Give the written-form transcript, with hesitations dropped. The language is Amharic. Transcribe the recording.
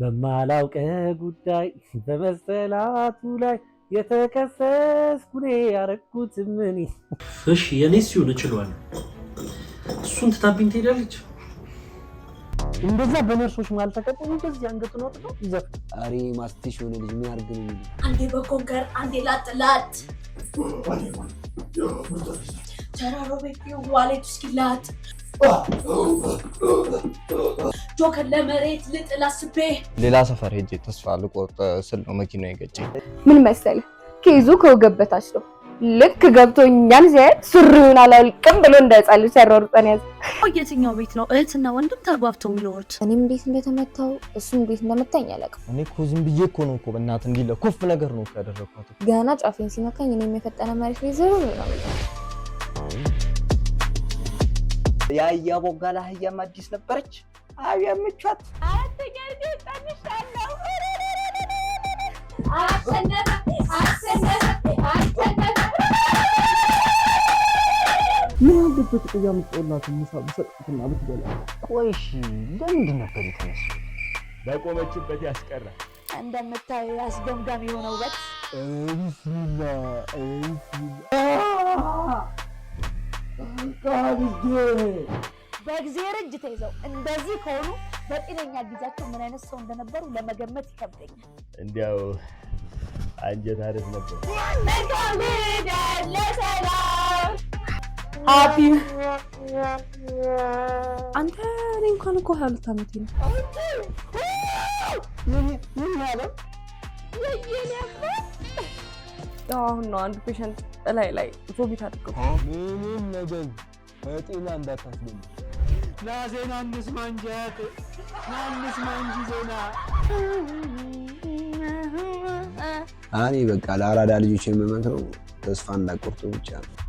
በማላውቀ ጉዳይ በመሰላቱ ላይ የተከሰስኩኔ ያረኩት ምን? እሺ የኔስ ይሁን እችላለሁ። እሱን ትታብኝ ትሄዳለች። እንደዛ በነርሶች ማለት ተቀጥቶ እንደዚህ አንገቱን ወጥቶ ይዘፍ አሬ ማስቲሽ ሆነ ልጅ ምን ያርግ ነው? አንዴ በኮንከር አንዴ ላጥላት ተራሮ ቤት ዋሌት እስኪላት ጆከር ለመሬት ልጥል አስቤ ሌላ ሰፈር ሄጄ ተስፋ ልቆርጥ ስል ነው መኪናው የገጨኝ። ምን መሰለህ ኬዙ ከወገበታች ነው። ልክ ገብቶኛል ሲያይ ሱሪውን አላልቅም ብሎ እንዳይጻል ሲያሯሩጠን ያዝ። የትኛው ቤት ነው እህትና ወንድም ተግባብተው የሚኖሩት? እኔም እንዴት እንደተመታው እሱም እንዴት እንደመታኝ አላውቅም። እኔ እኮ ዝም ብዬ እኮ ነው እኮ በእናትህ እንዲህ ለኮፍ ነገር ነው ያደረኳት። ገና ጫፌን ሲነካኝ እኔም የፈጠነ መሬት ላይ ዘው ነው። ያያ ቦጋላ አህያም አዲስ ነበረች። አብያ ምቿት ምን አለበት ቆያ ምጥላቱ ሙሳ በሰጥትና ብትበላ። ቆይሽ ለምንድን ነበር የተነሳው? በቆመችበት ያስቀራል። እንደምታየው ያስገምጋሚ የሆነው ውበት በእግዚአብሔር እጅ ተይዘው እንደዚህ ከሆኑ በጤነኛ ጊዜያቸው ምን አይነት ሰው እንደነበሩ ለመገመት ይከብደኛል። እንዲያው አንጀት አሪፍ ነበር። ሃፒ አንተ እኔ እንኳን እኮ 22 ዓመቴ ነው። ምን ማለት ያው አሁን ነው አንድ ፔሸንት ላይ ቮሚት አድርገው ምንም ነገር በጤና እንዳታስደም ዜና እንስማ እንጂ ዜና። እኔ በቃ ለአራዳ ልጆች የምመክረው ተስፋ እንዳትቆርጡ ብቻ ነው።